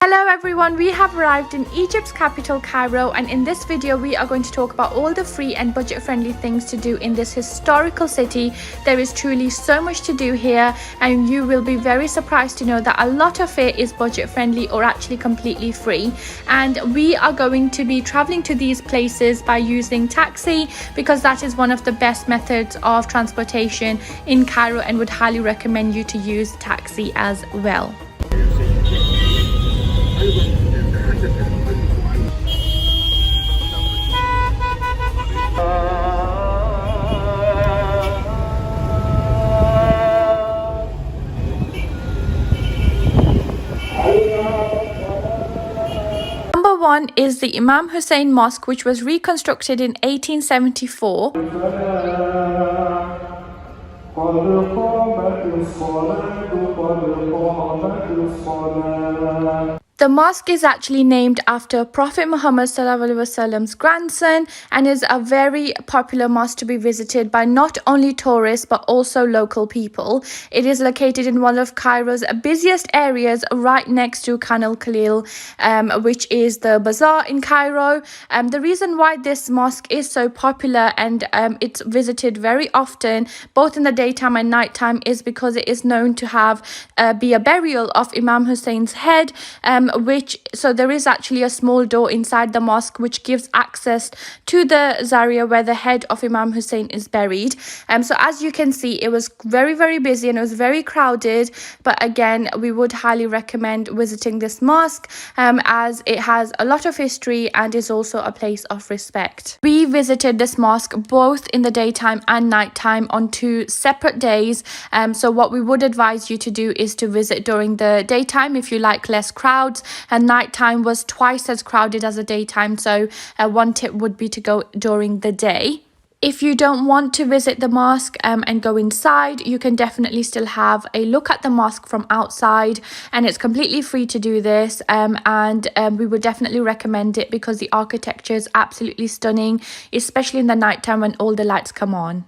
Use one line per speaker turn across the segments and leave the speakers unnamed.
Hello everyone, we have arrived in Egypt's capital Cairo, and in this video we are going to talk about all the free and budget friendly things to do in this historical city. There is truly so much to do here, and you will be very surprised to know that a lot of it is budget friendly or actually completely free. And we are going to be traveling to these places by using taxi, because that is one of the best methods of transportation in Cairo, and would highly recommend you to use taxi as well. Number one is the Imam Hussein Mosque, which was reconstructed in 1874. The mosque is actually named after Prophet Muhammad Wasallam's grandson, and is a very popular mosque to be visited by not only tourists but also local people. It is located in one of Cairo's busiest areas, right next to Canal Khalil, which is the bazaar in Cairo. The reason why this mosque is so popular and it's visited very often, both in the daytime and nighttime, is because it is known to have be a burial of Imam Hussein's head. So there is actually a small door inside the mosque which gives access to the Zaria where the head of Imam Hussein is buried. So as you can see, it was very busy and it was very crowded, but again, we would highly recommend visiting this mosque as it has a lot of history and is also a place of respect. We visited this mosque both in the daytime and nighttime on 2 separate days. So what we would advise you to do is to visit during the daytime if you like less crowds, and nighttime was twice as crowded as the daytime, so one tip would be to go during the day. If you don't want to visit the mosque and go inside, you can definitely still have a look at the mosque from outside, and it's completely free to do this, and we would definitely recommend it because the architecture is absolutely stunning, especially in the nighttime when all the lights come on.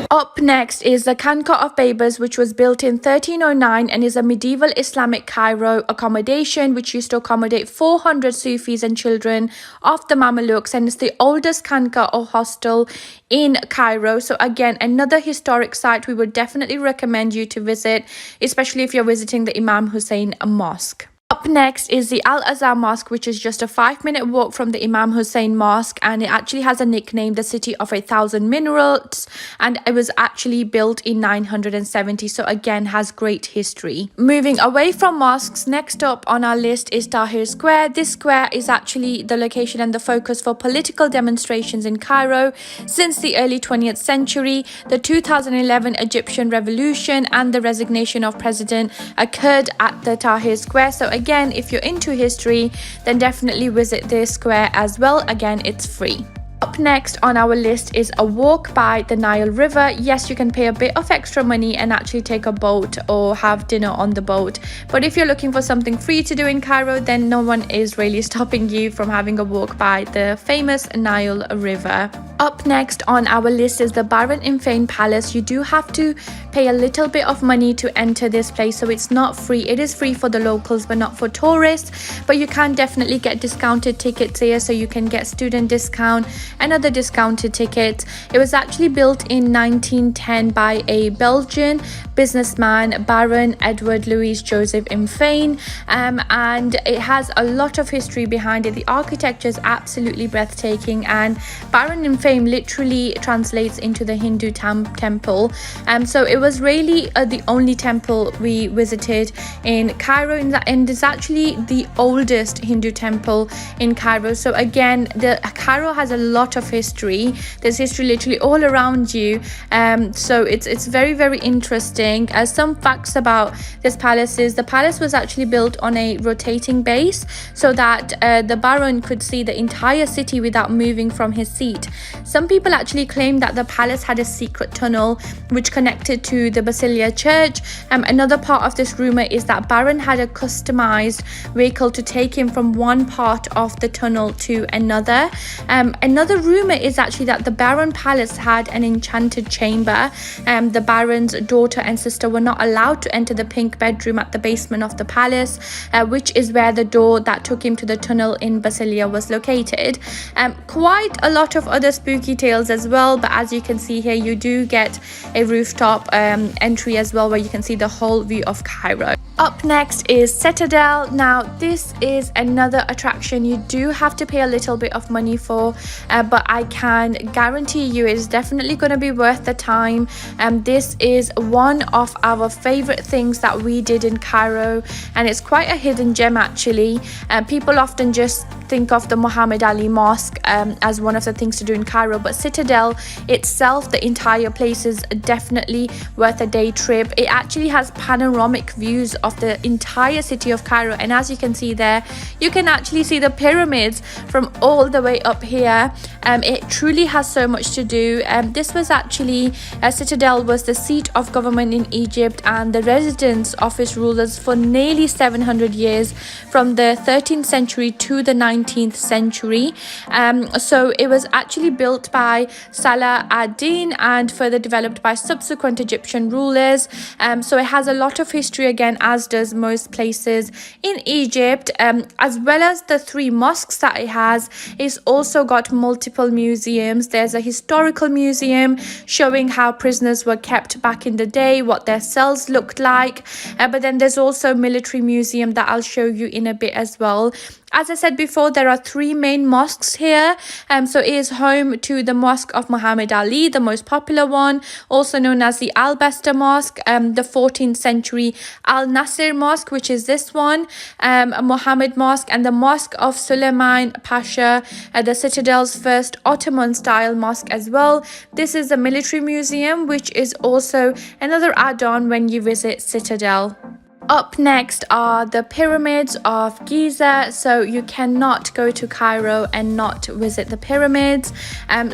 Up next is the Khanqa of Baybars, which was built in 1309 and is a medieval Islamic Cairo accommodation which used to accommodate 400 Sufis and children of the Mamelukes, and it's the oldest Khanqa or hostel in Cairo. So again, another historic site we would definitely recommend you to visit, especially if you're visiting the Imam Hussein Mosque. Up next is the Al-Azhar Mosque, which is just a 5-minute walk from the Imam Hussein Mosque, and it actually has a nickname, the City of 1,000 Minarets, and it was actually built in 970, so again has great history. Moving away from mosques, next up on our list is Tahrir Square. This square is actually the location and the focus for political demonstrations in Cairo since the early 20th century. The 2011 Egyptian revolution and the resignation of president occurred at the Tahrir Square, so again, if you're into history, then definitely visit this square as well. Again, it's free. Up next on our list is a walk by the Nile River. Yes, you can pay a bit of extra money and actually take a boat or have dinner on the boat, but if you're looking for something free to do in Cairo, then no one is really stopping you from having a walk by the famous Nile River. Up next on our list is the Baron Infane Palace. You do have to pay a little bit of money to enter this place, so it's not free. It is free for the locals but not for tourists, but you can definitely get discounted tickets here, so you can get student discount and other discounted tickets. It was actually built in 1910 by a Belgian businessman, Baron Edward Louis Joseph Infane, and it has a lot of history behind it. The architecture is absolutely breathtaking, and Baron Infane literally translates into the Hindu temple. So it was really the only temple we visited in Cairo, and it's actually the oldest Hindu temple in Cairo. So again, Cairo has a lot of history. There's history literally all around you, so it's very interesting. Some facts about this palace is the palace was actually built on a rotating base so that the Baron could see the entire city without moving from his seat. Some people actually claim that the palace had a secret tunnel which connected to the Basilia church. Another part of this rumor is that Baron had a customized vehicle to take him from one part of the tunnel to another. Another rumor is actually that the Baron Palace had an enchanted chamber. The Baron's daughter and sister were not allowed to enter the pink bedroom at the basement of the palace, which is where the door that took him to the tunnel in Basilia was located. Quite a lot of other spooky tales as well, but as you can see here, you do get a rooftop entry as well, where you can see the whole view of Cairo. Up next is Citadel. Now this is another attraction you do have to pay a little bit of money for, but I can guarantee you it's definitely going to be worth the time. This is one of our favorite things that we did in Cairo, and it's quite a hidden gem actually. People often just think of the Muhammad Ali Mosque as one of the things to do in Cairo, but Citadel itself, the entire place, is definitely worth a day trip. It actually has panoramic views of the entire city of Cairo, and as you can see there, you can actually see the pyramids from all the way up here. It truly has so much to do. This was actually Citadel was the seat of government in Egypt and the residence of its rulers for nearly 700 years, from the 13th century to the 19th century. So it was actually built by Salah ad-Din and further developed by subsequent Egyptian rulers. So it has a lot of history again, as does most places in Egypt, as well as the 3 mosques that it has. It's also got multiple museums. There's a historical museum showing how prisoners were kept back in the day, what their cells looked like, but then there's also a military museum that I'll show you in a bit as well. As I said before, there are 3 main mosques here. So it is home to the Mosque of Muhammad Ali, the most popular one, also known as the Al-Basta Mosque, the 14th century Al-Nasir Mosque, which is this one, Muhammad Mosque, and the Mosque of Suleiman Pasha, the Citadel's first Ottoman-style mosque as well. This is a military museum, which is also another add-on when you visit Citadel. Up next are the pyramids of Giza. So you cannot go to Cairo and not visit the pyramids.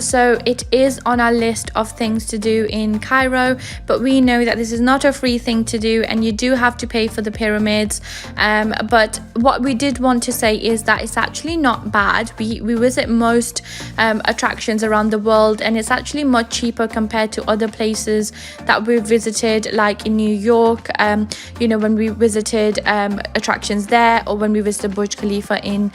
So it is on our list of things to do in Cairo, but we know that this is not a free thing to do and you do have to pay for the pyramids. But what we did want to say is that it's actually not bad. We visit most attractions around the world, and it's actually much cheaper compared to other places that we've visited, like in New York, when we visited attractions there, or when we visited Burj Khalifa in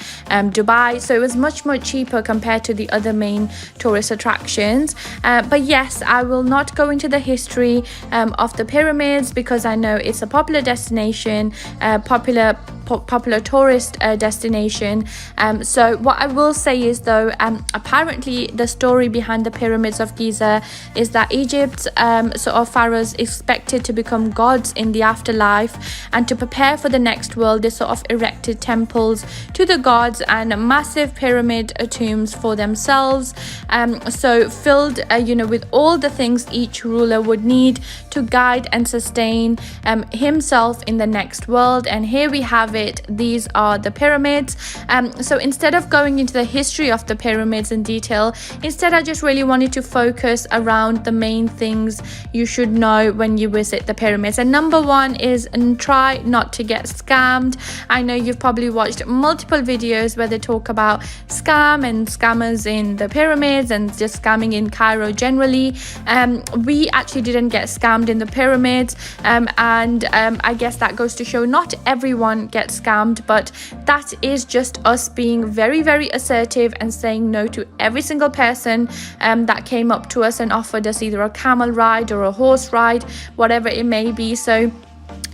Dubai. So it was much cheaper compared to the other main tourist attractions. But yes, I will not go into the history of the pyramids because I know it's a popular destination, popular tourist destination. So what I will say is though, apparently the story behind the pyramids of Giza is that Egypt's sort of pharaohs expected to become gods in the afterlife, and to prepare for the next world they sort of erected temples to the gods and massive pyramid tombs for themselves, so filled with all the things each ruler would need to guide and sustain himself in the next world. And here we have it. These are the pyramids. So instead of going into the history of the pyramids in detail, instead I just really wanted to focus around the main things you should know when you visit the pyramids. And number 1 is try not to get scammed. I know you've probably watched multiple videos where they talk about scam and scammers in the pyramids and just scamming in Cairo generally. We actually didn't get scammed in the pyramids, and I guess that goes to show not everyone gets scammed, but that is just us being very assertive and saying no to every single person that came up to us and offered us either a camel ride or a horse ride, whatever it may be. So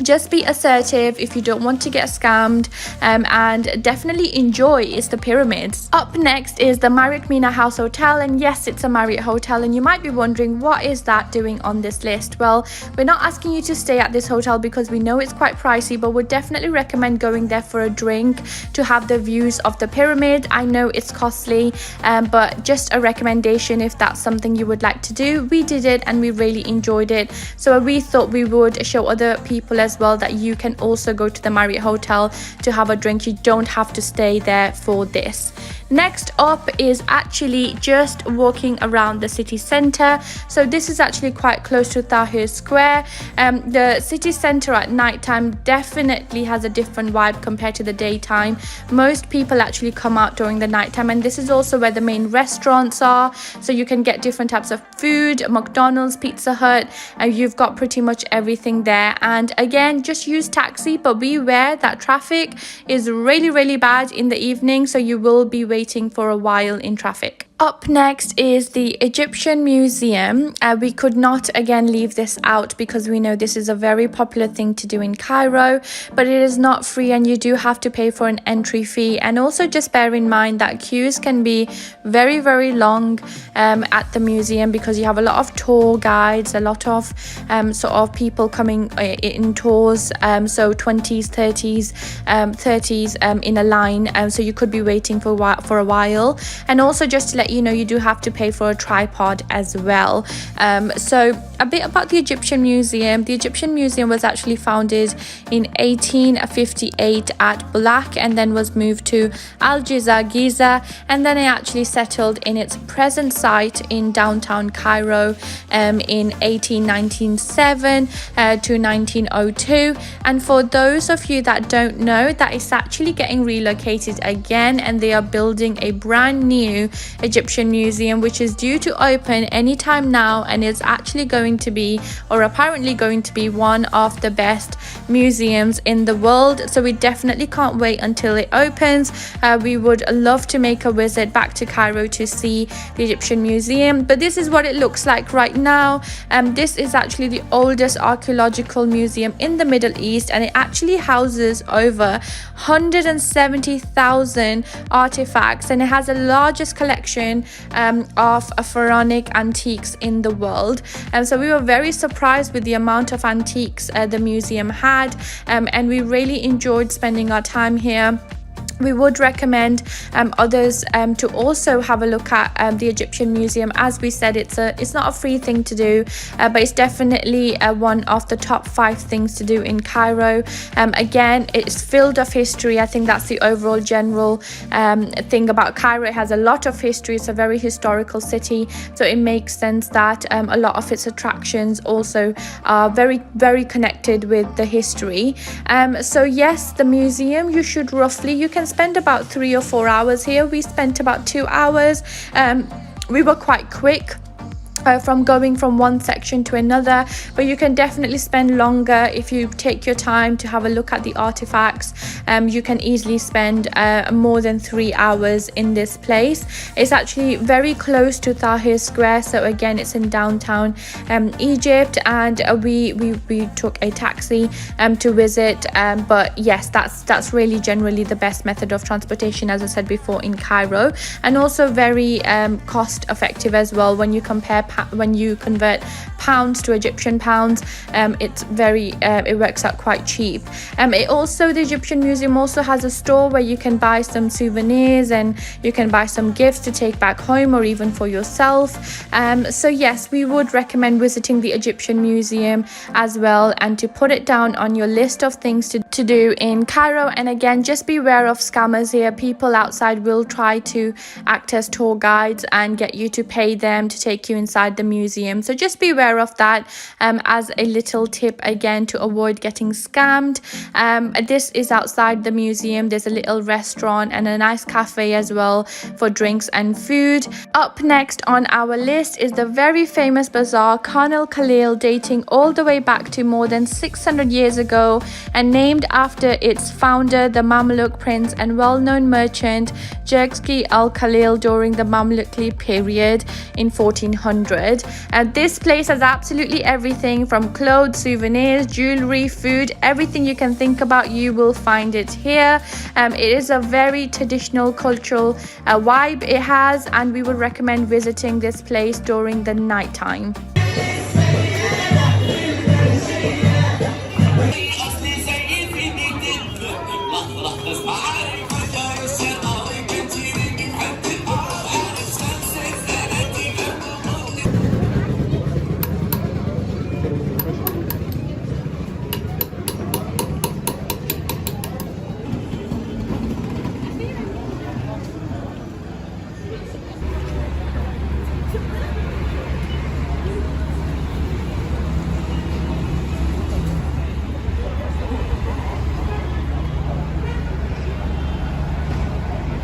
just be assertive if you don't want to get scammed, and definitely enjoy the pyramids. Up next is the Marriott Mina House Hotel, and yes, it's a Marriott hotel, and you might be wondering what is that doing on this list. Well, we're not asking you to stay at this hotel because we know it's quite pricey, but would definitely recommend going there for a drink to have the views of the pyramid. I know it's costly, but just a recommendation if that's something you would like to do. We did it and we really enjoyed it, so we thought we would show other people as well that you can also go to the Marriott Hotel to have a drink. You don't have to stay there for this. Next up is actually just walking around the city center. So this is actually quite close to Tahrir Square. The city center at nighttime definitely has a different vibe compared to the daytime. Most people actually come out during the nighttime, and this is also where the main restaurants are. So you can get different types of food, McDonald's, Pizza Hut, and you've got pretty much everything there. And again, just use taxi, but beware that traffic is really bad in the evening, so you will be waiting for a while in traffic. Up next is the Egyptian Museum. We could not again leave this out because we know this is a very popular thing to do in Cairo, but it is not free and you do have to pay for an entry fee. And also just bear in mind that queues can be very long at the museum because you have a lot of tour guides, a lot of sort of people coming in tours, so 20s, 30s in a line, so you could be waiting for a while. And also just to let you know, you do have to pay for a tripod as well. So a bit about the Egyptian Museum. The Egyptian Museum was actually founded in 1858 at Balak and then was moved to Giza, and then it actually settled in its present site in downtown Cairo in 1897 to 1902. And for those of you that don't know, that is actually getting relocated again, and they are building a brand new Egyptian Museum which is due to open anytime now, and it's actually going to be, or apparently going to be, one of the best museums in the world. So we definitely can't wait until it opens. We would love to make a visit back to Cairo to see the Egyptian Museum, but this is what it looks like right now. This is actually the oldest archaeological museum in the Middle East, and it actually houses over 170,000 artifacts, and it has the largest collection of pharaonic antiques in the world. So we were very surprised with the amount of antiques the museum had, and we really enjoyed spending our time here. We would recommend others to also have a look at the Egyptian Museum. As we said, it's not a free thing to do, but it's definitely one of the top 5 things to do in Cairo. Again, it's filled of history. I think that's the overall general thing about Cairo. It has a lot of history. It's a very historical city, so it makes sense that a lot of its attractions also are very connected with the history. So yes, the museum, you can spend about 3 or 4 hours here. We spent about 2 hours. We were quite quick from going from one section to another, but you can definitely spend longer if you take your time to have a look at the artifacts. You can easily spend more than 3 hours in this place. It's actually very close to Tahrir Square, so again, it's in downtown Egypt, and we took a taxi to visit, but yes, that's really generally the best method of transportation, as I said before, in Cairo, and also very cost effective as well. When you convert pounds to Egyptian pounds, it works out quite cheap. The Egyptian Museum also has a store where you can buy some souvenirs and you can buy some gifts to take back home or even for yourself. So yes, we would recommend visiting the Egyptian Museum as well, and to put it down on your list of things to do in Cairo. And again, just beware of scammers here. People outside will try to act as tour guides and get you to pay them to take you inside the museum, so just be aware of that as a little tip again to avoid getting scammed. This is outside the museum. There's a little restaurant and a nice cafe as well for drinks and food. Up next on our list is the very famous bazaar Khan el-Khalil, dating all the way back to more than 600 years ago and named after its founder, the Mamluk prince and well-known merchant Jegski al-Khalil during the Mamlukli period in 1400. This place has absolutely everything from clothes, souvenirs, jewelry, food, everything you can think about, you will find it here. It is a very traditional cultural vibe it has, and we would recommend visiting this place during the night time.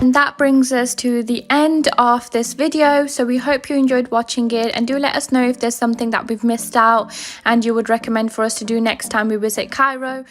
And that brings us to the end of this video. So we hope you enjoyed watching it, and do let us know if there's something that we've missed out and you would recommend for us to do next time we visit Cairo.